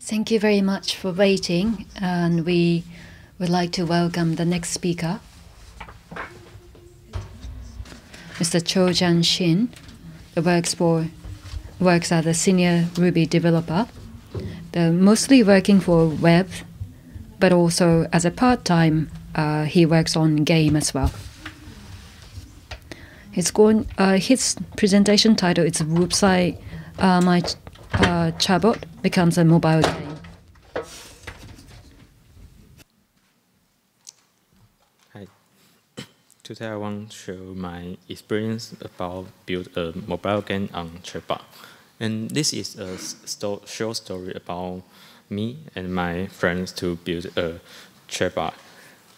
Thank you very much for waiting, and we would like to welcome the next speaker, Mr. Qiu Zheng Xian, who works as a senior Ruby developer. They're mostly working for web, but also as a part-time, he works on game as well. His presentation title is Rwc My Chatbot Becomes a Mobile Game. Hi. Today I want to show my experience about build a mobile game on Chatbot. And this is a short story about me and my friends to build a Chatbot.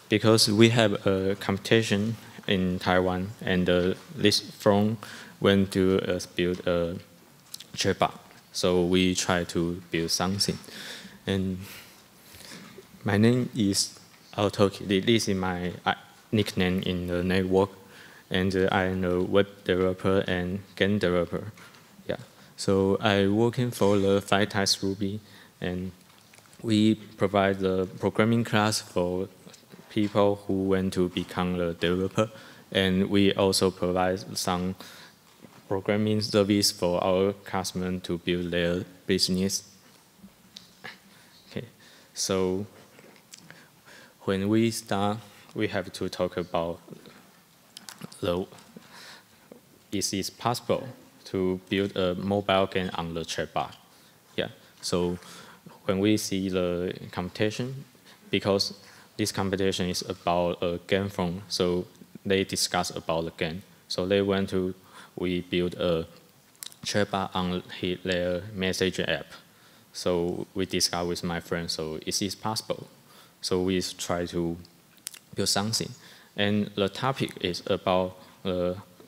Because we have a competition in Taiwan, and this firm went to build a Chatbot. So we try to build something. And my name is Autoki. This is my nickname in the network. And I am a web developer and game developer. Yeah. So I'm working for the 5 Ruby, and we provide the programming class for people who want to become a developer. And we also provide some programming service for our customers to build their business. Okay, so when we start, we have to talk about is it possible to build a mobile game on the Chatbot? Yeah. So when we see the competition, because this competition is about a game phone, so they discuss about the game. So they went to we build a Chatbot on their message app. So we discussed with my friend, so is this possible? So we try to build something. And the topic is about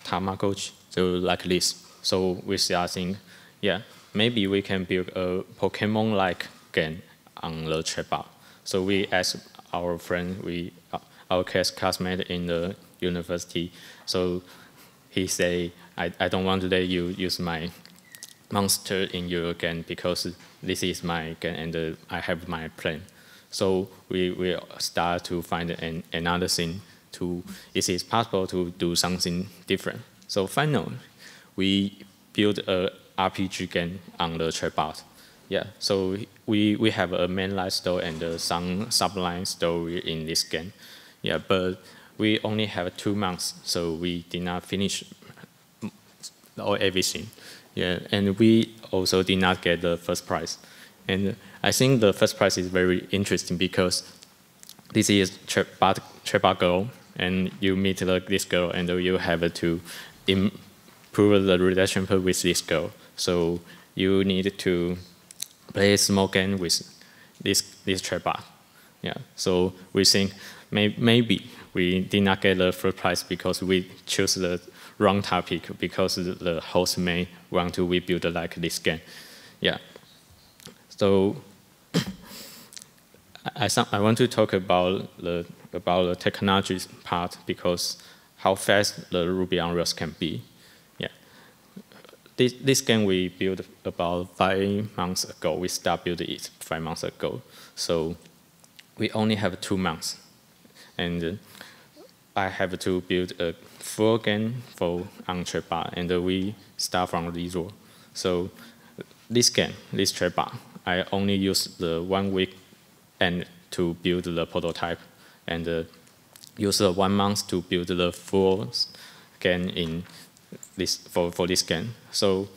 Tamagotchi, so like this. So we start thinking, yeah, maybe we can build a Pokemon-like game on the Chatbot. So we asked our friend, our classmate in the university, so he say, I don't want to let you use my monster in your game because this is my game and I have my plan. So we start to find another thing is it possible to do something different. So finally, we build a RPG game on the Chatbot. Yeah, so we have a mainline story and some subline story in this game. Yeah, but we only have 2 months, so we did not finish everything. Yeah, and we also did not get the first prize. And I think the first prize is very interesting because this is Chatbot girl, and you meet this girl, and you have to improve the relationship with this girl. So you need to play a small game with this Chatbot. Yeah, so we think maybe we did not get the first prize because we chose the wrong topic because the host may want to build like this game. Yeah. So I want to talk about the technology part because how fast the Ruby on Rails can be. Yeah. This game we built about 5 months ago. We started building it 5 months ago. So we only have 2 months. And I have to build a full game on Chatbot, and we start from 0. So this game, this Chatbot, I only use the 1 week and to build the prototype, and use 1 month to build the full game in this for this game. So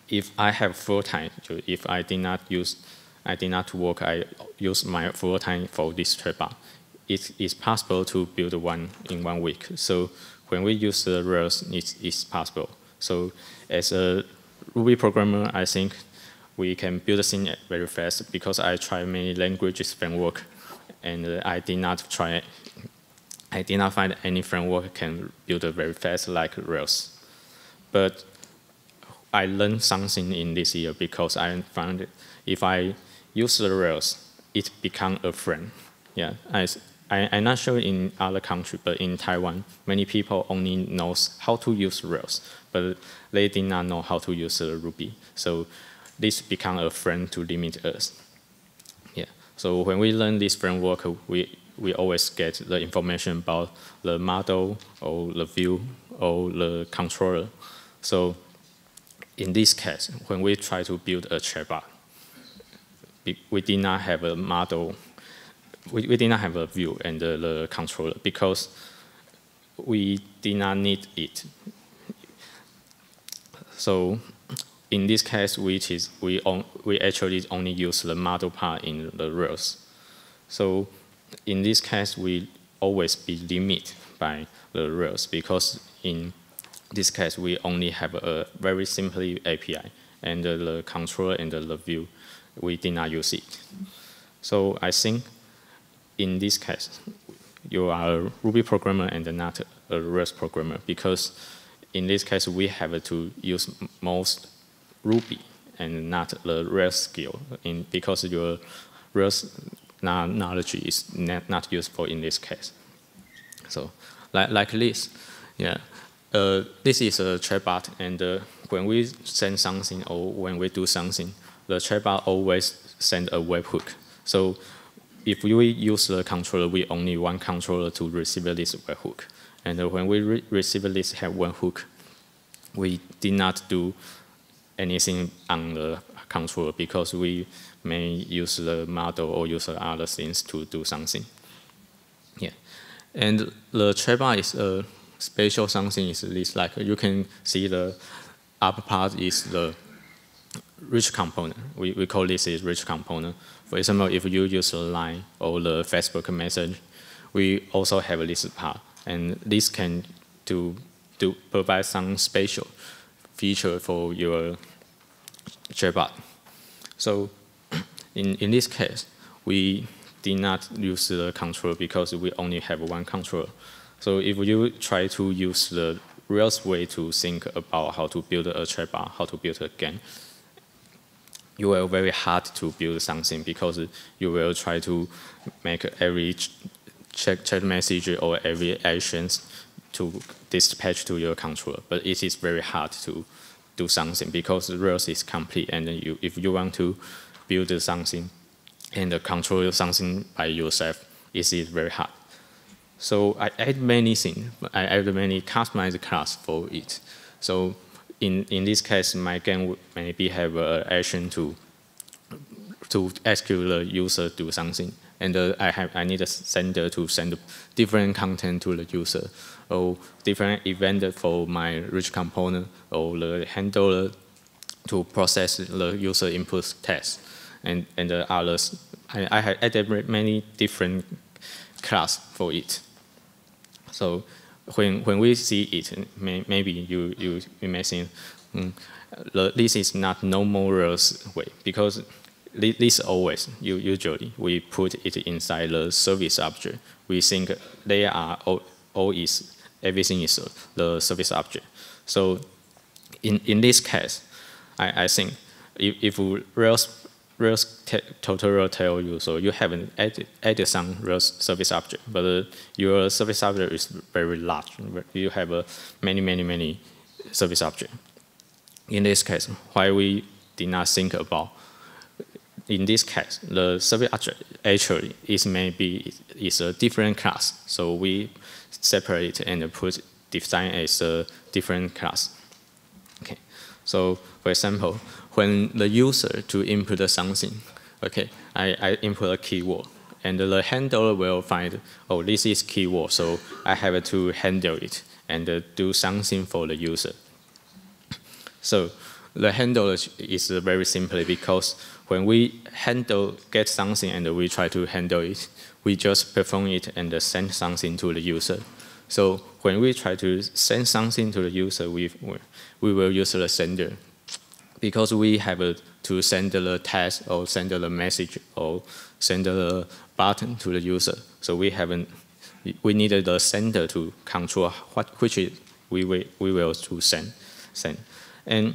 if I have full time, if I did not work, I use my full time for this Chatbot. It is possible to build one in 1 week. So when we use the Rails, it's possible. So as a Ruby programmer, I think we can build things very fast because I tried many languages framework, and I did not find any framework can build very fast like Rails. But I learned something in this year because I found if I use the Rails, it becomes a friend. Yeah, I'm not sure in other countries, but in Taiwan, many people only knows how to use Rails, but they did not know how to use Ruby. So this become a friend to limit us. Yeah. So when we learn this framework, we always get the information about the model or the view or the controller. So in this case, when we try to build a chatbot, we did not have a model, we did not have a view and the controller because we did not need it. So in this case, we actually only use the model part in the Rails. So in this case, we always be limited by the Rails because in this case, we only have a very simple API and the controller and the view, we did not use it. So I think in this case, you are a Ruby programmer and not a Rails programmer because in this case, we have to use most Ruby and not the Rails skill because your Rails knowledge is not useful in this case. So like this, yeah. This is a chatbot, and when we send something or when we do something, the chatbot always send a webhook. So if we use the controller, we only one controller to receive this webhook. And when we receive this webhook, we did not do anything on the controller because we may use the model or use other things to do something. Yeah, and the chatbot is a special something is this, like you can see the upper part is the rich component. We call this a rich component. For example, if you use the Line or the Facebook message, we also have this part. And this can provide some special feature for your chatbot. So in this case, we did not use the controller because we only have one controller. So if you try to use the Rails way to think about how to build a chatbot, how to build a game, you will very hard to build something because you will try to make every chat message or every actions to dispatch to your controller. But it is very hard to do something because Rails is complete, and if you want to build something and control something by yourself, it is very hard. So I add many things. I add many customized class for it. So in this case, my game would maybe have an action to ask the user to do something, and I need a sender to send different content to the user, or different event for my rich component, or the handler to process the user input text, and the others. I have added many different class for it. So when we see it, maybe you may think this is not normal Rails way because this always usually we put it inside the service object. We think they are everything is the service object. So in this case, I think if Rails tutorial tell you, so you haven't added some Rails service object, but your service object is very large. You have many service objects. In this case, why we did not think about, in this case, the service object actually is a different class. So we separate and define as a different class. Okay. So for example, when the user to input something, okay, I input a keyword, and the handler will find, oh, this is keyword, so I have to handle it and do something for the user. So the handler is very simple because when we get something and we try to handle it, we just perform it and send something to the user. So when we try to send something to the user, we will use the sender. Because we have to send the text or send the message or send the button to the user. So we needed the sender to control which we will to send. And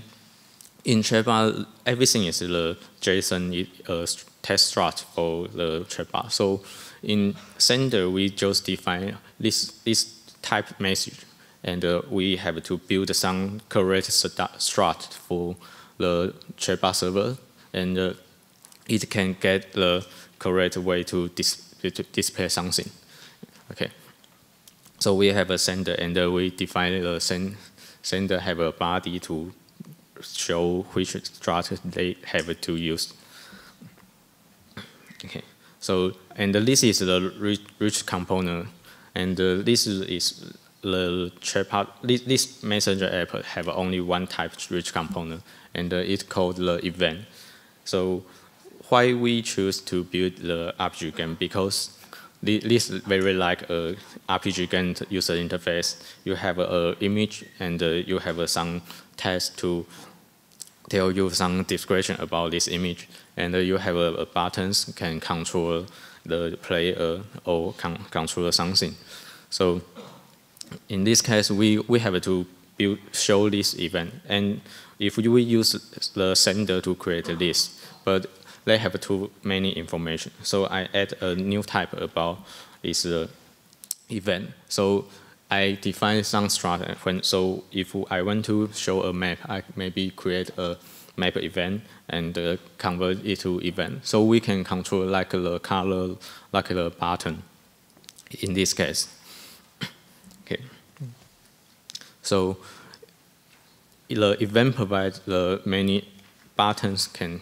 in Chatbot, everything is the JSON text struct for the Chatbot. So in sender, we just define this type message, and we have to build some correct struct for the chatbot server, and it can get the correct way to display something. Okay. So we have a sender, and we define the sender have a body to show which structure they have to use. Okay. So, and this is the rich component, and this is the chatbot. This messenger app have only one type rich component, and it's called the event. So, why we choose to build the RPG game? Because this is very like a RPG game user interface. You have an image, and you have some text to tell you some description about this image, and you have buttons can control the player or control something. So in this case, we have to show this event, and if we use the sender to create this, but they have too many information. So I add a new type about this event. So I define some structure. So if I want to show a map, I maybe create a map event and convert it to event. So we can control like the color, like the button in this case. Okay. So the event provides the many buttons can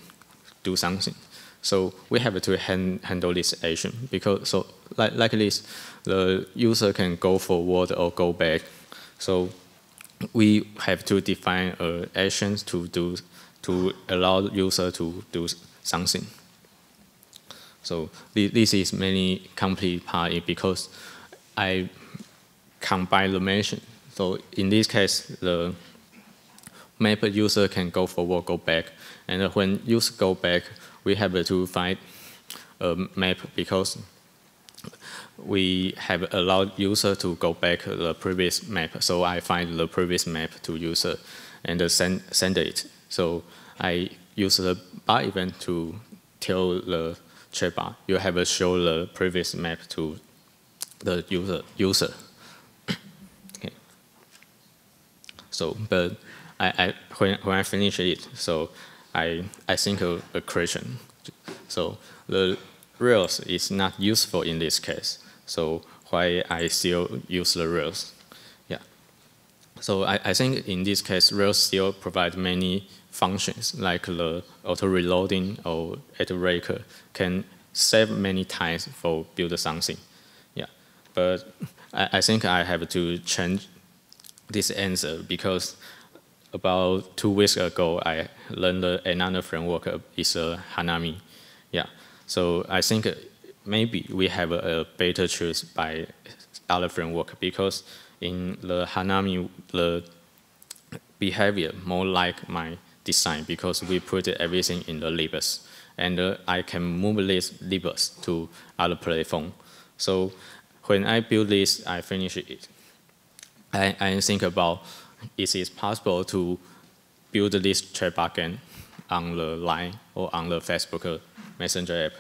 do something. So we have to handle this action, because so like this, the user can go forward or go back. So we have to define actions to allow the user to do something. So this is many complete part because I combine the mention. So in this case, the map user can go forward, go back, and when user go back, we have to find a map because we have allowed user to go back the previous map. So I find the previous map to user and send it. So I use the bar event to tell the chatbot you have to show the previous map to the user. Okay. So, but when I finish it, so I think a question. So the Rails is not useful in this case. So why I still use the Rails? Yeah. So I think in this case, Rails still provide many functions like the auto reloading or iterator can save many times for build something. Yeah. But I think I have to change this answer because about 2 weeks ago, I learned another framework is Hanami. Yeah, so I think maybe we have a better choice by other framework because in the Hanami, the behavior more like my design because we put everything in the libs, and I can move these libs to other platform. So when I build this, I finish it. I think about is it possible to build this chatbot game on the Line or on the Facebook Messenger app?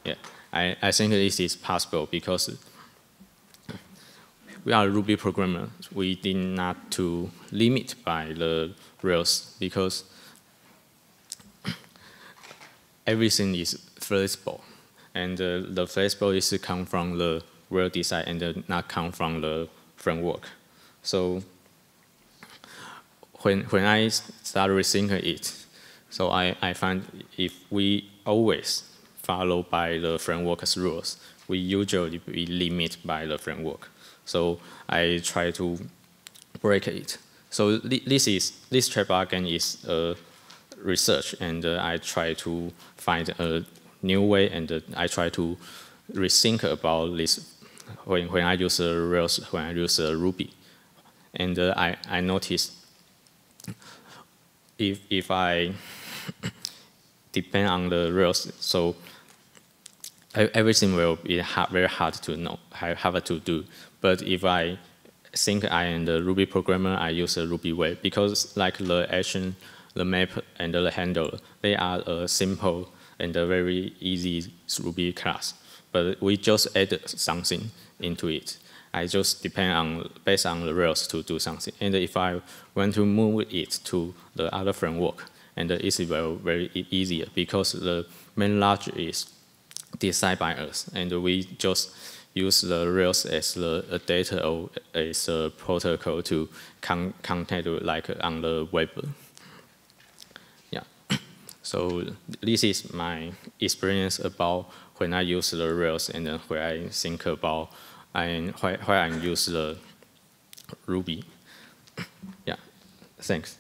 Yeah, I think this is possible because we are Ruby programmers. We did not to limit by the Rails because everything is flexible, and the flexible is come from the Rails design and not come from the framework. So when I start rethinking it, so I find if we always follow by the framework's rules, we usually be limited by the framework. So I try to break it. So this chatbot game is research, and I try to find a new way, and I try to rethink about this when I use Rails, when I use Ruby. And I noticed if I depend on the Rails, so everything will be very hard to know, hard to do. But if I think I am the Ruby programmer, I use a Ruby way because like the action, the map, and the handler, they are a simple and a very easy Ruby class. But we just add something into it. I just depend on based on the Rails to do something. And if I want to move it to the other framework, and it's very easier because the main logic is designed by us, and we just use the Rails as the data or as a protocol to contact like on the web. Yeah. So this is my experience about when I use the Rails and then when I think about why I use the Ruby. Yeah. Thanks.